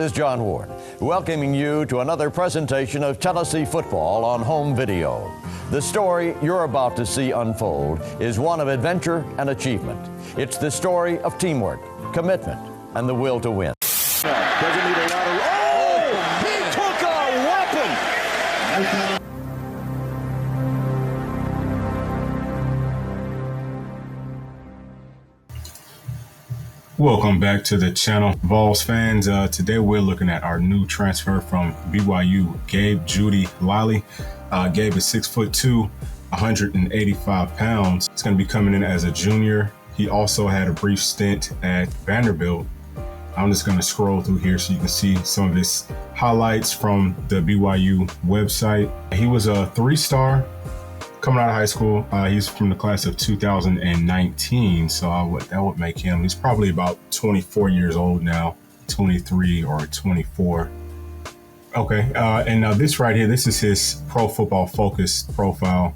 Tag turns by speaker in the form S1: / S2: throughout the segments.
S1: is John Ward, welcoming you to another presentation of Tennessee football on home video. The story you're about to see unfold is one of adventure and achievement. It's the story of teamwork, commitment, and the will to win.
S2: Doesn't need a lot of... Oh! He took a weapon!
S3: Welcome back to the channel, Vols fans. Today we're looking at our new transfer from BYU, Gabe Jeudy-Lally. Gabe is 6'2", 185 pounds. He's going to be coming in as a junior. He also had a brief stint at Vanderbilt. I'm just going to scroll through here so you can see some of his highlights from the BYU website. He was a 3-star coming out of high school. He's from the class of 2019, so that would make him, he's probably about 24 years old now, 23 or 24. Okay, and now this right here, this is his Pro Football Focus profile.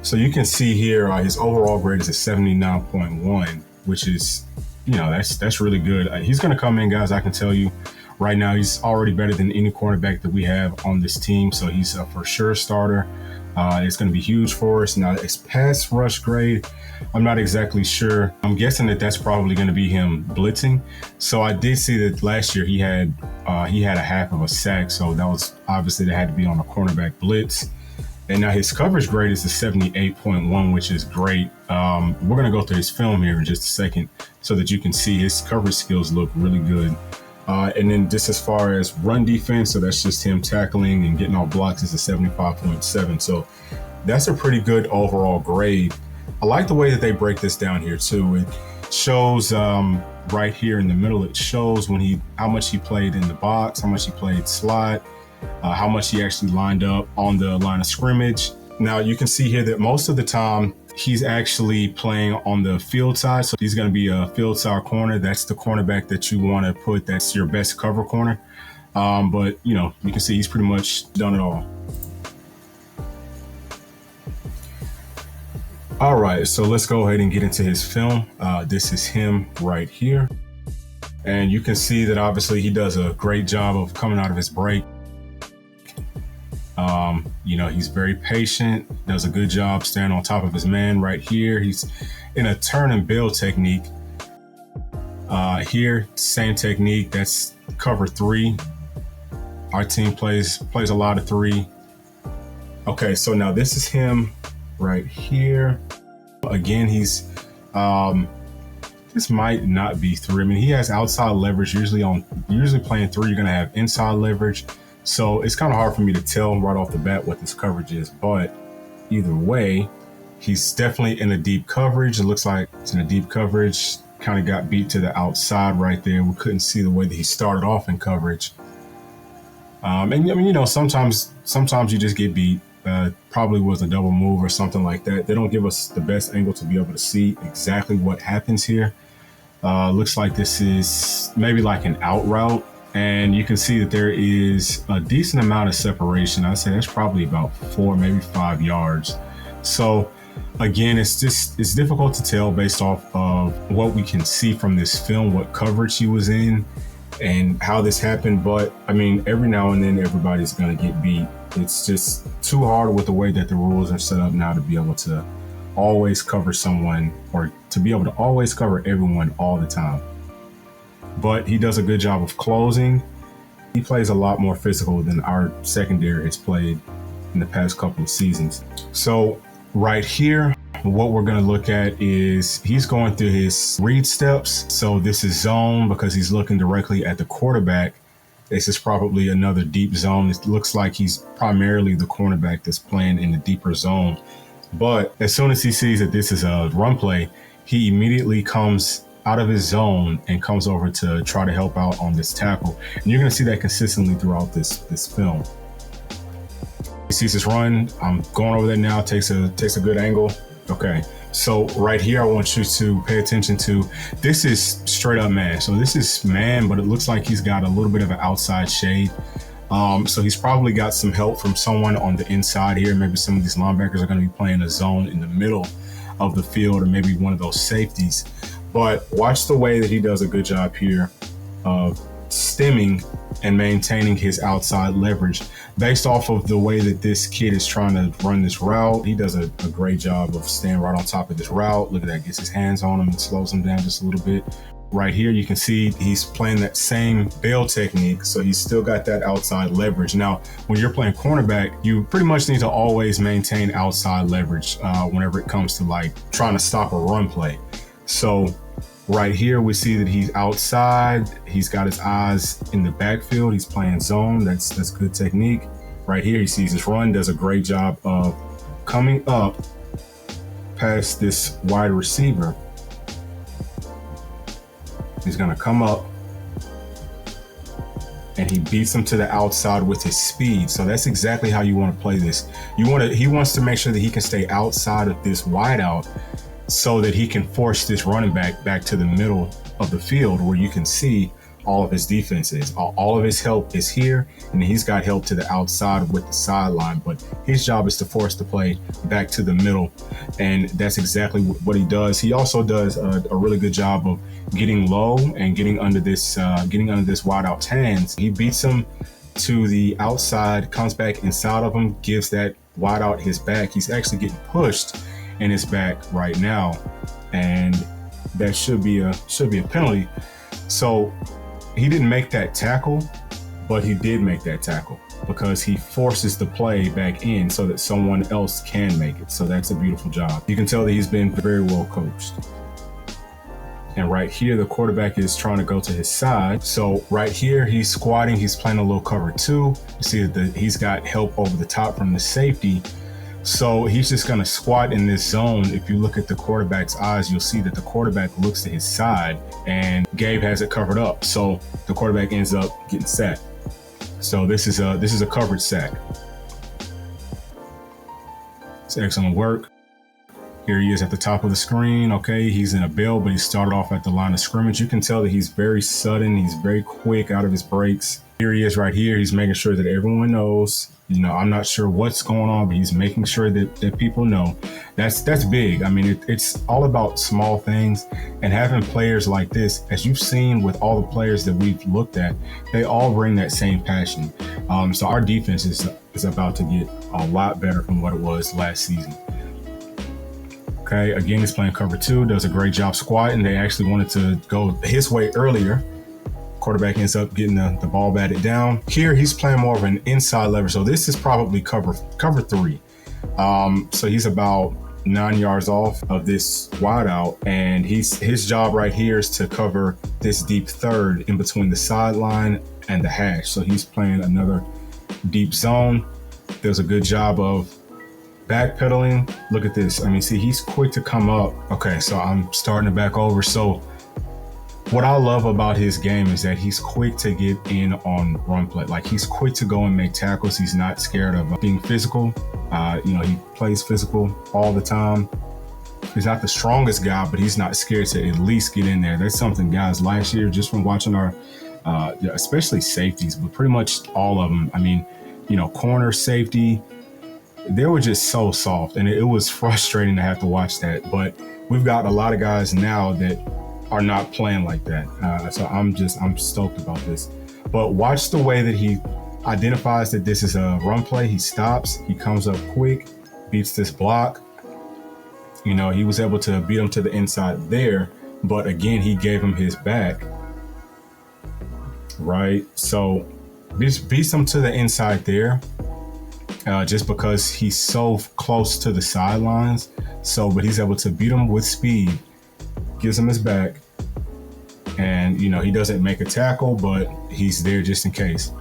S3: So you can see here his overall grade is a 79.1, which is, you know, that's really good. He's going to come in, guys, I can tell you right now, he's already better than any cornerback that we have on this team, so he's a for sure starter. It's going to be huge for us. Now, his pass rush grade, I'm not exactly sure. I'm guessing that that's probably going to be him blitzing. So I did see that last year he had a half of a sack. So that was obviously that had to be on a cornerback blitz. And now his coverage grade is a 78.1, which is great. We're going to go through his film here in just a second so that you can see his coverage skills look really good. And then just as far as run defense, so that's just him tackling and getting off blocks, is a 75.7. So that's a pretty good overall grade. I like the way that they break this down here too. It shows right here in the middle, it shows how much he played in the box, how much he played slot, how much he actually lined up on the line of scrimmage. Now you can see here that most of the time he's actually playing on the field side. So he's going to be a field side corner. That's the cornerback that you want to put. That's your best cover corner. But, you know, you can see he's pretty much done it all. All right, so let's go ahead and get into his film. This is him right here. And you can see that obviously he does a great job of coming out of his break. You know, he's very patient, does a good job staying on top of his man right here. He's in a turn and build technique. Here, same technique, that's cover 3. Our team plays a lot of 3. Okay, so now this is him right here. Again, he's, this might not be 3. I mean, he has outside leverage. Usually playing 3, you're gonna have inside leverage. So it's kind of hard for me to tell right off the bat what this coverage is, but either way, he's definitely in a deep coverage. It looks like it's in a deep coverage, kind of got beat to the outside right there. We couldn't see the way that he started off in coverage. And I mean, you know, sometimes you just get beat. Probably was a double move or something like that. They don't give us the best angle to be able to see exactly what happens here. Looks like this is maybe like an out route. And you can see that there is a decent amount of separation. I'd say that's probably about 4, maybe 5 yards. So again, it's difficult to tell based off of what we can see from this film, what coverage he was in and how this happened. But I mean, every now and then everybody's going to get beat. It's just too hard with the way that the rules are set up now to be able to always cover someone or to be able to always cover everyone all the time. But he does a good job of closing. He plays a lot more physical than our secondary has played in the past couple of seasons. So right here, what we're going to look at is he's going through his read steps. So this is zone because he's looking directly at the quarterback. This is probably another deep zone. It looks like he's primarily the cornerback that's playing in the deeper zone. But as soon as he sees that this is a run play, he immediately comes out of his zone and comes over to try to help out on this tackle. And you're going to see that consistently throughout this film. He sees this run. I'm going over there now, takes a good angle. Okay, so right here, I want you to pay attention to, this is straight up man. So this is man, but it looks like he's got a little bit of an outside shade. So he's probably got some help from someone on the inside here. Maybe some of these linebackers are going to be playing a zone in the middle of the field, or maybe one of those safeties. But watch the way that he does a good job here of stemming and maintaining his outside leverage based off of the way that this kid is trying to run this route. He does a great job of staying right on top of this route. Look at that, gets his hands on him and slows him down just a little bit. Right here, you can see he's playing that same bail technique, so he's still got that outside leverage. Now, when you're playing cornerback, you pretty much need to always maintain outside leverage whenever it comes to like trying to stop a run play. So right here, we see that he's outside. He's got his eyes in the backfield. He's playing zone. That's good technique. Right here, he sees his run, does a great job of coming up past this wide receiver. He's going to come up and he beats him to the outside with his speed. So that's exactly how you want to play this. He wants to make sure that he can stay outside of this wideout so that he can force this running back to the middle of the field where you can see all of his defenses. All of his help is here, and he's got help to the outside with the sideline, but his job is to force the play back to the middle, and that's exactly what he does. He also does a really good job of getting low and getting under this wideout's hands. He beats him to the outside, comes back inside of him, gives that wideout his back. He's actually getting pushed in his back right now, and that should be a penalty. So he didn't make that tackle, but he did make that tackle because he forces the play back in so that someone else can make it. So that's a beautiful job. You can tell that he's been very well coached. And right here, the quarterback is trying to go to his side. So right here, he's squatting. He's playing a little cover two. You see that he's got help over the top from the safety. So he's just going to squat in this zone. If you look at the quarterback's eyes, you'll see that the quarterback looks to his side and Gabe has it covered up. So the quarterback ends up getting sacked. So this is a coverage sack. It's excellent work. Here he is at the top of the screen. Okay, he's in a bail, but he started off at the line of scrimmage. You can tell that he's very sudden. He's very quick out of his breaks. Here he is right here. He's making sure that everyone knows. I'm not sure what's going on, but he's making sure that people know. That's big. I mean, it's all about small things, and having players like this, as you've seen with all the players that we've looked at, they all bring that same passion. So our defense is about to get a lot better from what it was last season. Okay, again, he's playing cover two, does a great job squatting. They actually wanted to go his way earlier. Quarterback ends up getting the ball batted down. Here, he's playing more of an inside leverage. So this is probably cover three. So he's about 9 yards off of this wideout, and his job right here is to cover this deep third in between the sideline and the hash. So he's playing another deep zone. Does a good job of backpedaling. Look at this. I mean, see, he's quick to come up. Okay, so I'm starting to back over. So what I love about his game is that he's quick to get in on run play. Like, he's quick to go and make tackles. He's not scared of being physical. He plays physical all the time. He's not the strongest guy, but he's not scared to at least get in there. That's something, guys, last year, just from watching our, especially safeties, but pretty much all of them. I mean, corner, safety, they were just so soft, and it was frustrating to have to watch that. But we've got a lot of guys now that are not playing like that. So I'm stoked about this. But watch the way that he identifies that this is a run play. He stops, he comes up quick, beats this block. He was able to beat him to the inside there, but again, he gave him his back. Right? So beats him to the inside there. Just because he's so close to the sidelines. But he's able to beat him with speed, gives him his back, and he doesn't make a tackle, but he's there just in case.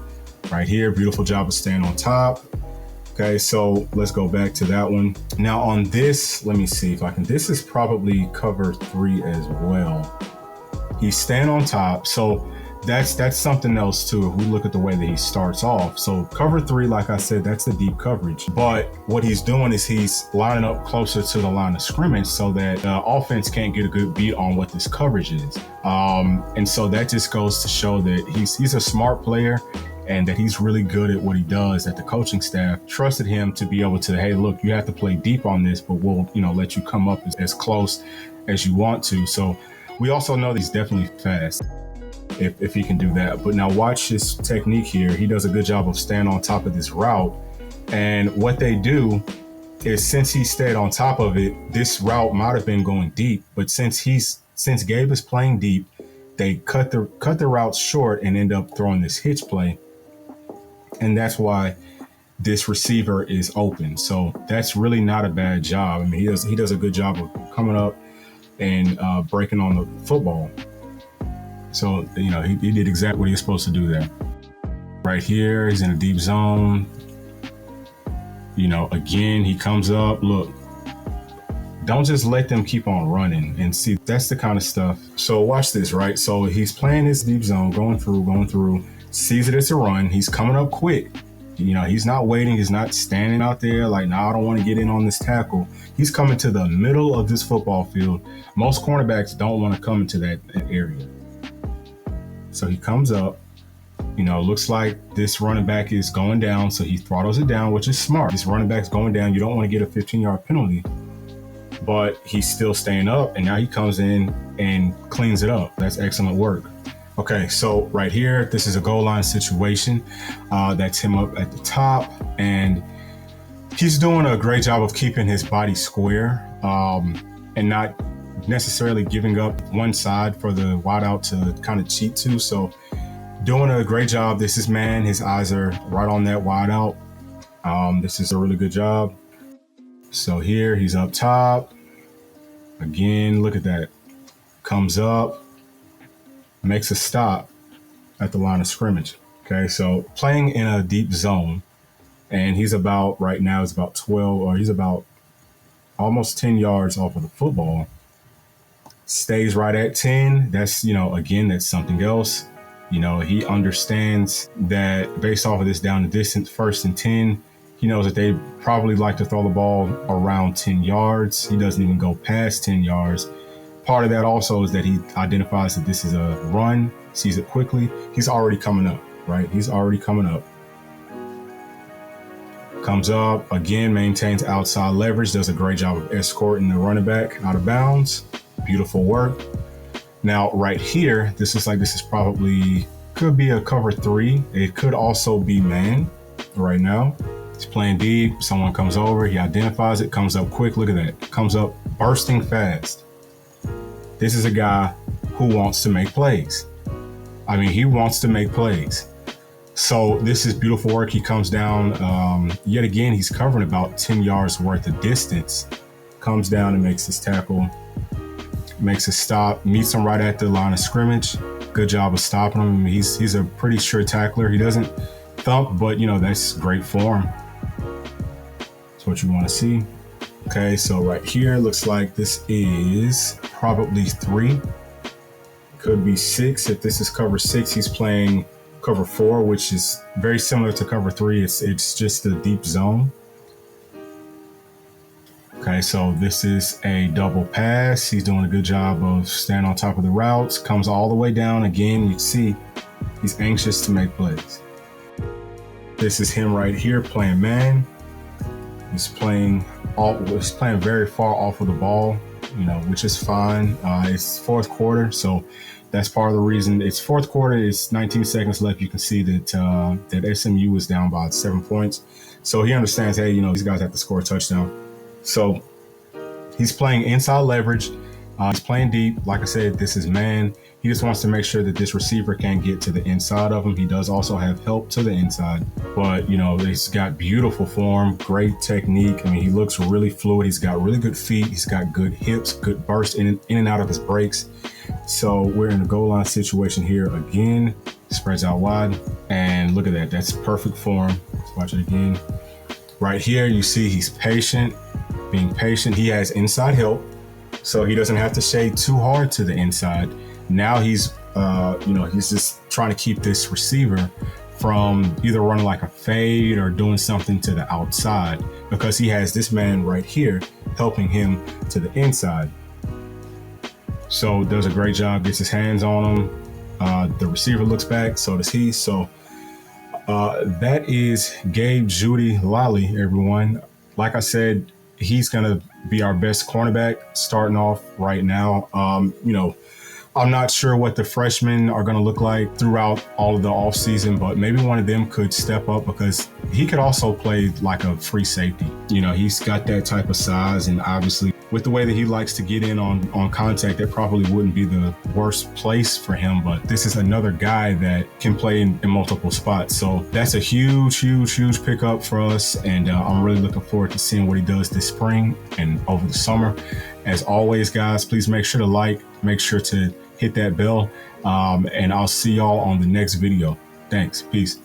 S3: Right here, beautiful job of staying on top. Okay, so let's go back to that one. Now on this, let me see if I can. This is probably cover three as well. He's staying on top, so that's something else too. If we look at the way that he starts off, so cover three, like I said, that's the deep coverage. But what he's doing is he's lining up closer to the line of scrimmage so that the offense can't get a good beat on what this coverage is. And so that just goes to show that he's a smart player, and that he's really good at what he does, that the coaching staff trusted him to be able to, hey, look, you have to play deep on this, but we'll, let you come up as close as you want to. So we also know that he's definitely fast. if he can do that. But now watch his technique here. He does a good job of staying on top of this route. And what they do is, since he stayed on top of it, this route might have been going deep. But since Gabe is playing deep, they cut the route short and end up throwing this hitch play. And that's why this receiver is open. So that's really not a bad job. I mean, he does a good job of coming up and breaking on the football. So, you know, he did exactly what he was supposed to do there. Right here, he's in a deep zone. You know, again, he comes up. Look, don't just let them keep on running. And see, that's the kind of stuff. So watch this, right? So he's playing this deep zone, going through, sees it as a run. He's coming up quick. You know, he's not waiting. He's not standing out there like, nah, I don't want to get in on this tackle. He's coming to the middle of this football field. Most cornerbacks don't want to come into that area. So he comes up, you know, looks like this running back is going down. So he throttles it down, which is smart. This running back's going down. You don't want to get a 15-yard penalty, but he's still staying up. And now he comes in and cleans it up. That's excellent work. Okay, so right here, this is a goal line situation. That's him up at the top, and he's doing a great job of keeping his body square and not necessarily giving up one side for the wideout to kind of cheat to. So doing a great job. This is man. His eyes are right on that wideout. This is a really good job. So here he's up top. Again, look at that. Comes up. Makes a stop at the line of scrimmage. Okay, so playing in a deep zone, and he's about, right now, he's about 12, or he's about almost 10 yards off of the football. Stays right at 10. That's, you know, again, that's something else. You know, he understands that based off of this down the distance, 1st and 10, he knows that they probably like to throw the ball around 10 yards. He doesn't even go past 10 yards. Part of that also is that he identifies that this is a run, sees it quickly. He's already coming up, right? He's already coming up. Comes up, again, maintains outside leverage, does a great job of escorting the running back out of bounds. Beautiful work. Now, right here, this is probably, could be a cover 3. It could also be man right now. He's playing deep. Someone comes over. He identifies it, comes up quick. Look at that. Comes up bursting fast. This is a guy who wants to make plays. I mean, he wants to make plays. So this is beautiful work. He comes down. Yet again, he's covering about 10 yards worth of distance. Comes down and makes his tackle. Makes a stop. Meets him right at the line of scrimmage. Good job of stopping him. I mean, he's a pretty sure tackler. He doesn't thump, but, you know, that's great for him. That's what you want to see. Okay, so right here, looks like this is probably 3. Could be 6. If this is cover 6, he's playing cover 4, which is very similar to cover 3. It's just a deep zone. Okay, so this is a double pass. He's doing a good job of staying on top of the routes. Comes all the way down. Again, you can see he's anxious to make plays. This is him right here playing man. He's playing very far off of the ball, you know, which is fine. It's 4th quarter, so that's part of the reason. It's 4th quarter. It's 19 seconds left. You can see that SMU was down by 7 points. So he understands, hey, you know, these guys have to score a touchdown. So he's playing inside leverage. He's playing deep. Like I said, this is man. He just wants to make sure that this receiver can't get to the inside of him. He does also have help to the inside, but, you know, he's got beautiful form, great technique. I mean, he looks really fluid. He's got really good feet. He's got good hips, good burst in and out of his breaks. So we're in a goal line situation here again. Spreads out wide, and look at that. That's perfect form. Let's watch it again. Right here, you see he's patient, being patient. He has inside help, so he doesn't have to shade too hard to the inside. Now he's just trying to keep this receiver from either running like a fade or doing something to the outside, because he has this man right here helping him to the inside. So does a great job, gets his hands on him. The receiver looks back, so does he. So that is Gabe Jeudy-Lally, everyone. Like I said, he's going to be our best cornerback starting off right now. I'm not sure what the freshmen are going to look like throughout all of the offseason, but maybe one of them could step up because he could also play like a free safety. You know, he's got that type of size, and obviously with the way that he likes to get in on contact, that probably wouldn't be the worst place for him. But this is another guy that can play in multiple spots. So that's a huge pickup for us. And I'm really looking forward to seeing what he does this spring and over the summer. As always, guys, please make sure to like, make sure to hit that bell, and I'll see y'all on the next video. Thanks. Peace.